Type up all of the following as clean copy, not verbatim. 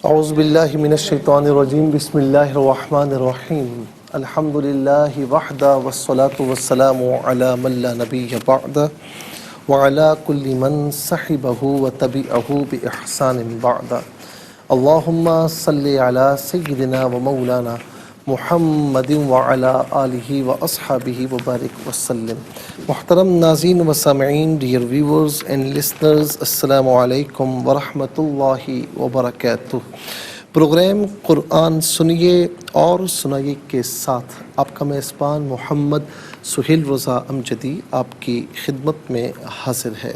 اعوذ باللہ من الشیطان الرجیم بسم اللہ الرحمن الرحیم الحمد للہ وحدہ والصلاة والسلام علی من لا نبی بعدہ وعلی کل من صحبہ وتبعہ بإحسان بعدہ اللہم صلی علی سیدنا و مولانا محمد وعلی آلہ واصحابہ وبارک وسلم۔ محترم ناظرین و سامعین، ڈیئر ویورز اینڈ لسنرز، السلام علیکم ورحمۃ اللہ وبرکاتہ۔ پروگرام قرآن سنیے اور سنائیے کے ساتھ آپ کا میزبان محمد سہیل رضا امجدی آپ کی خدمت میں حاضر ہے۔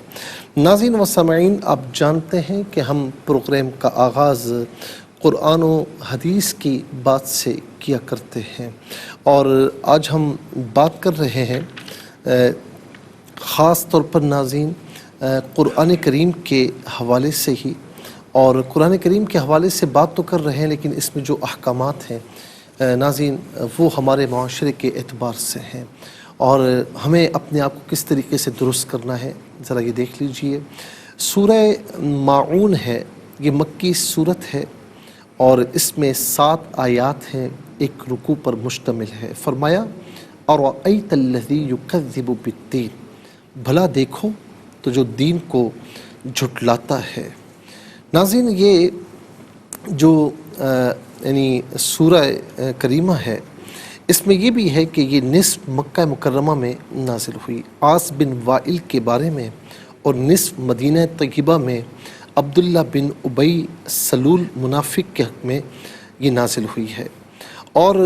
ناظرین و سامعین، آپ جانتے ہیں کہ ہم پروگرام کا آغاز قرآن و حدیث کی بات سے کیا کرتے ہیں، اور آج ہم بات کر رہے ہیں خاص طور پر ناظرین قرآن کریم کے حوالے سے ہی، اور قرآن کریم کے حوالے سے بات تو کر رہے ہیں لیکن اس میں جو احکامات ہیں ناظرین وہ ہمارے معاشرے کے اعتبار سے ہیں، اور ہمیں اپنے آپ کو کس طریقے سے درست کرنا ہے ذرا یہ دیکھ لیجئے۔ سورہ ماعون ہے، یہ مکی صورت ہے اور اس میں 7 آیات ہیں، ایک رکوع پر مشتمل ہے۔ فرمایا اَرَأَيْتَ الَّذِي يُكَذِّبُ بِالدِّينِ، بھلا دیکھو تو جو دین کو جھٹلاتا ہے۔ ناظرین، یہ جو یعنی سورہ کریمہ ہے، اس میں یہ بھی ہے کہ یہ نصف مکہ مکرمہ میں نازل ہوئی، عاص بن وائل کے بارے میں، اور نصف مدینہ طیبہ میں عبداللہ بن ابی سلول منافق کے حق میں یہ نازل ہوئی ہے۔ اور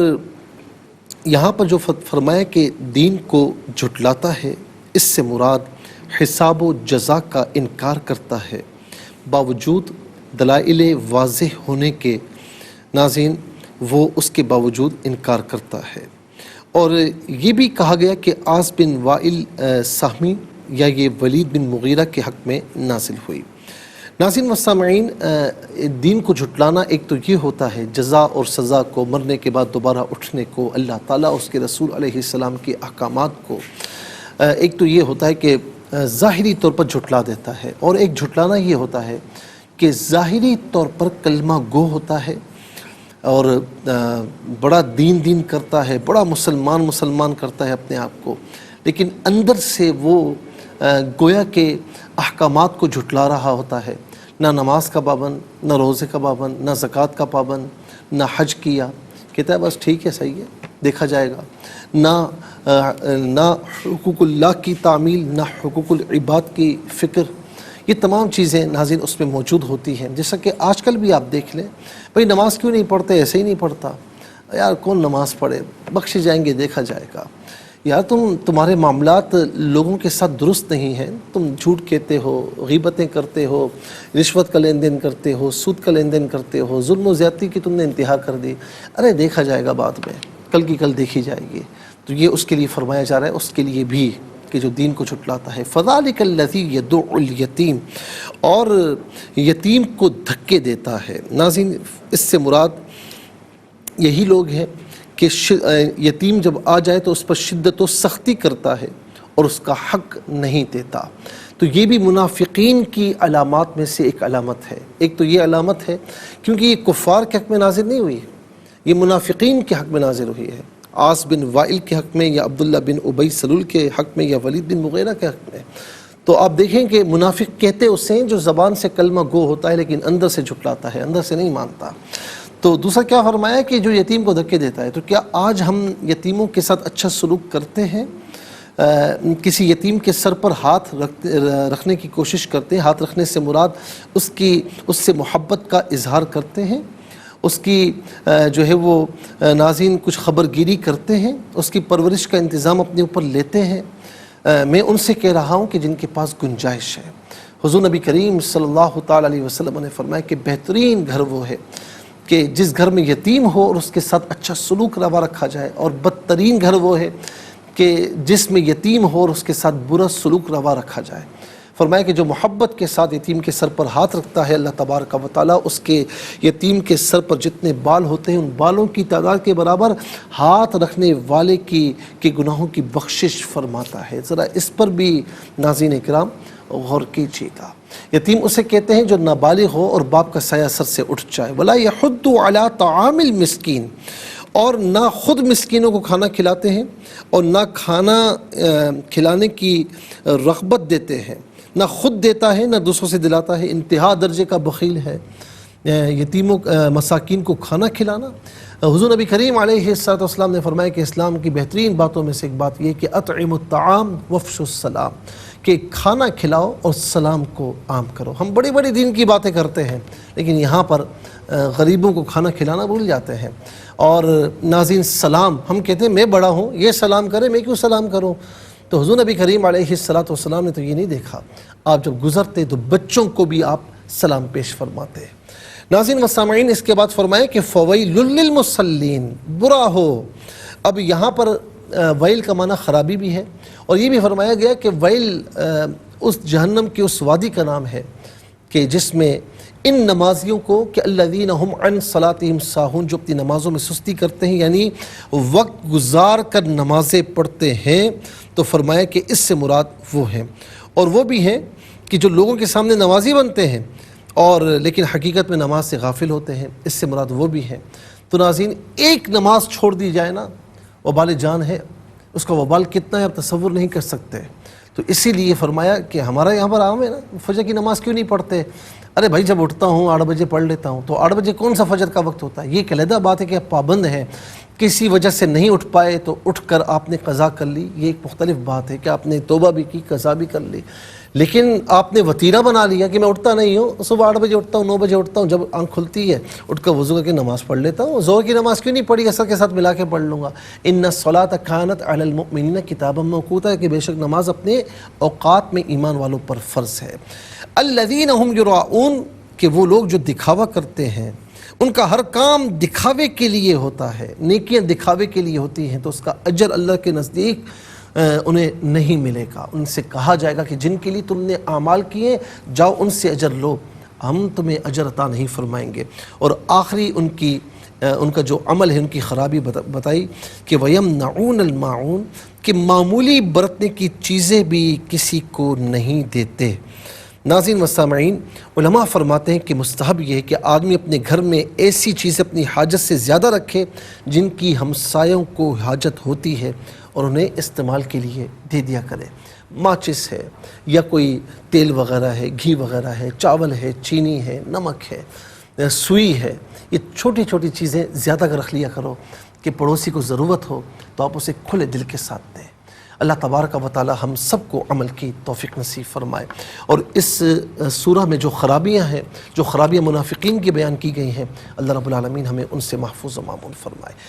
یہاں پر جو فرمایا کہ دین کو جھٹلاتا ہے، اس سے مراد حساب و جزا کا انکار کرتا ہے باوجود دلائل واضح ہونے کے۔ ناظرین، وہ اس کے باوجود انکار کرتا ہے۔ اور یہ بھی کہا گیا کہ عاص بن وائل سہمی یا یہ ولید بن مغیرہ کے حق میں نازل ہوئی۔ ناظرین و سامعین، دین کو جھٹلانا ایک تو یہ ہوتا ہے جزا اور سزا کو، مرنے کے بعد دوبارہ اٹھنے کو، اللہ تعالیٰ اس کے رسول علیہ السلام کے احکامات کو، ایک تو یہ ہوتا ہے کہ ظاہری طور پر جھٹلا دیتا ہے، اور ایک جھٹلانا یہ ہوتا ہے کہ ظاہری طور پر کلمہ گو ہوتا ہے اور بڑا دین کرتا ہے، بڑا مسلمان کرتا ہے اپنے آپ کو، لیکن اندر سے وہ گویا کہ احکامات کو جھٹلا رہا ہوتا ہے۔ نہ نماز کا پابند، نہ روزے کا پابند، نہ زکوٰۃ کا پابند، نہ حج کیا، کہتا ہے بس ٹھیک ہے، صحیح ہے، دیکھا جائے گا۔ نہ حقوق اللہ کی تعمیل، نہ حقوق العباد کی فکر، یہ تمام چیزیں ناظرین اس میں موجود ہوتی ہیں۔ جیسا کہ آج کل بھی آپ دیکھ لیں، بھئی نماز کیوں نہیں پڑھتے؟ ایسے ہی نہیں پڑھتا، یار کون نماز پڑھے، بخشے جائیں گے، دیکھا جائے گا۔ یار تمہارے معاملات لوگوں کے ساتھ درست نہیں ہیں، تم جھوٹ کہتے ہو، غیبتیں کرتے ہو، رشوت کا لین دین کرتے ہو، سود کا لین دین کرتے ہو، ظلم و زیادتی کی تم نے انتہا کر دی، ارے دیکھا جائے گا بعد میں، کل کی کل دیکھی جائے گی۔ تو یہ اس کے لیے فرمایا جا رہا ہے، اس کے لیے بھی کہ جو دین کو جھٹلاتا ہے۔ فَذَلِكَ الَّذِي يَدُعُّ الْيَتِيمَ، اور یتیم کو دھکے دیتا ہے۔ ناظرین، اس سے مراد یہی لوگ ہیں کہ یتیم جب آ جائے تو اس پر شدت و سختی کرتا ہے اور اس کا حق نہیں دیتا۔ تو یہ بھی منافقین کی علامات میں سے ایک علامت ہے۔ ایک تو یہ علامت ہے کیونکہ یہ کفار کے حق میں نازل نہیں ہوئی، یہ منافقین کے حق میں نازل ہوئی ہے، عاص بن وائل کے حق میں، یا عبداللہ بن ابی سلول کے حق میں، یا ولید بن مغیرہ کے حق میں۔ تو آپ دیکھیں کہ منافق کہتے اسے ہیں جو زبان سے کلمہ گو ہوتا ہے لیکن اندر سے جھٹلاتا ہے، اندر سے نہیں مانتا۔ تو دوسرا کیا فرمایا کہ جو یتیم کو دھکے دیتا ہے۔ تو کیا آج ہم یتیموں کے ساتھ اچھا سلوک کرتے ہیں؟ کسی یتیم کے سر پر ہاتھ رکھنے کی کوشش کرتے ہیں؟ ہاتھ رکھنے سے مراد اس سے محبت کا اظہار کرتے ہیں، اس کی جو ہے وہ ناظرین کچھ خبرگیری کرتے ہیں، اس کی پرورش کا انتظام اپنے اوپر لیتے ہیں۔ میں ان سے کہہ رہا ہوں کہ جن کے پاس گنجائش ہے۔ حضور نبی کریم صلی اللہ تعالیٰ علیہ وسلم نے فرمایا کہ بہترین گھر وہ ہے کہ جس گھر میں یتیم ہو اور اس کے ساتھ اچھا سلوک روا رکھا جائے، اور بدترین گھر وہ ہے کہ جس میں یتیم ہو اور اس کے ساتھ برا سلوک روا رکھا جائے۔ فرمایا کہ جو محبت کے ساتھ یتیم کے سر پر ہاتھ رکھتا ہے، اللہ تبارک و تعالیٰ اس کے یتیم کے سر پر جتنے بال ہوتے ہیں ان بالوں کی تعداد کے برابر ہاتھ رکھنے والے کے گناہوں کی بخشش فرماتا ہے۔ ذرا اس پر بھی ناظرین اکرام غور کیجیے گا۔ یتیم اسے کہتے ہیں جو نابالغ ہو اور باپ کا سایہ سر سے اٹھ جائے۔ ولا یحض علی طعام المسکین، اور نہ خود مسکینوں کو کھانا کھلاتے ہیں اور نہ کھانا کھلانے کی رغبت دیتے ہیں، نہ خود دیتا ہے نہ دوسروں سے دلاتا ہے، انتہا درجے کا بخیل ہے۔ یتیموں مساکین کو کھانا کھلانا، حضور نبی کریم علیہ السلام نے فرمایا کہ اسلام کی بہترین باتوں میں سے ایک بات یہ کہ اطعموا الطعام وافشوا السلام، کہ کھانا کھلاؤ اور سلام کو عام کرو۔ ہم بڑی بڑی دین کی باتیں کرتے ہیں لیکن یہاں پر غریبوں کو کھانا کھلانا بھول جاتے ہیں۔ اور ناظرین، سلام، ہم کہتے ہیں میں بڑا ہوں، یہ سلام کرے، میں کیوں سلام کروں؟ تو حضور نبی کریم علیہ السلام نے تو یہ نہیں دیکھا، آپ جب گزرتے تو بچوں کو بھی آپ سلام پیش فرماتے۔ ناظرین و سامعین، اس کے بعد فرمائے کہ فویل للمصلین، برا ہو۔ اب یہاں پر ویل کا معنی خرابی بھی ہے، اور یہ بھی فرمایا گیا کہ ویل اس جہنم کی اس وادی کا نام ہے کہ جس میں ان نمازیوں کو کہ الذین هم عن صلاتهم ساہون، جو اپنی نمازوں میں سستی کرتے ہیں، یعنی وقت گزار کر نمازیں پڑھتے ہیں، تو فرمایا کہ اس سے مراد وہ ہیں، اور وہ بھی ہیں کہ جو لوگوں کے سامنے نمازی بنتے ہیں اور لیکن حقیقت میں نماز سے غافل ہوتے ہیں، اس سے مراد وہ بھی ہیں۔ تو ناظرین، ایک نماز چھوڑ دی جائے نا، وبال جان ہے، اس کا وبال کتنا ہے آپ تصور نہیں کر سکتے۔ تو اسی لیے فرمایا کہ ہمارا یہاں پر عام ہے نا، فجر کی نماز کیوں نہیں پڑھتے؟ ارے بھائی جب اٹھتا ہوں 8 بجے پڑھ لیتا ہوں، تو 8 بجے کون سا فجر کا وقت ہوتا ہے؟ یہ ایک علیحدہ بات ہے کہ آپ پابند ہیں، کسی وجہ سے نہیں اٹھ پائے تو اٹھ کر آپ نے قضا کر لی، یہ ایک مختلف بات ہے کہ آپ نے توبہ بھی کی، قضا بھی کر لی، لیکن آپ نے وتیرہ بنا لیا کہ میں اٹھتا نہیں ہوں، صبح 8 بجے اٹھتا ہوں، 9 بجے اٹھتا ہوں، جب آنکھ کھلتی ہے اٹھ کر وضو کر کے نماز پڑھ لیتا ہوں، ظہر کی نماز کیوں نہیں پڑھی؟ عصر کے ساتھ ملا کے پڑھ لوں گا۔ ان الصلاۃ کانت علی المؤمنین کتابا موقوتا، کہ بے شک نماز اپنے اوقات میں ایمان والوں پر فرض ہے۔ الذین هم یراؤون، کہ وہ لوگ جو دکھاوا کرتے ہیں، ان کا ہر کام دکھاوے کے لیے ہوتا ہے، نیکیاں دکھاوے کے لیے ہوتی ہیں، تو اس کا اجر اللہ کے نزدیک انہیں نہیں ملے گا۔ ان سے کہا جائے گا کہ جن کے لیے تم نے اعمال کیے جاؤ ان سے اجر لو، ہم تمہیں اجر عطا نہیں فرمائیں گے۔ اور آخری ان کا جو عمل ہے، ان کی خرابی بتائی کہ وَيَمْنَعُونَ الْمَاعُونَ، کہ معمولی برتنے کی چیزیں بھی کسی کو نہیں دیتے۔ ناظرین و سامعین، علماء فرماتے ہیں کہ مستحب یہ ہے کہ آدمی اپنے گھر میں ایسی چیزیں اپنی حاجت سے زیادہ رکھے جن کی ہمسایوں کو حاجت ہوتی ہے، اور انہیں استعمال کے لیے دے دیا کرے۔ ماچس ہے یا کوئی تیل وغیرہ ہے، گھی وغیرہ ہے، چاول ہے، چینی ہے، نمک ہے، سوئی ہے، یہ چھوٹی چھوٹی چیزیں زیادہ کر رکھ لیا کرو کہ پڑوسی کو ضرورت ہو تو آپ اسے کھلے دل کے ساتھ دیں۔ اللہ تبارک و تعالی ہم سب کو عمل کی توفیق نصیب فرمائے۔ اور اس سورہ میں جو خرابیاں ہیں، جو خرابیاں منافقین کی بیان کی گئی ہیں، اللہ رب العالمین ہمیں ان سے محفوظ و معمون فرمائے۔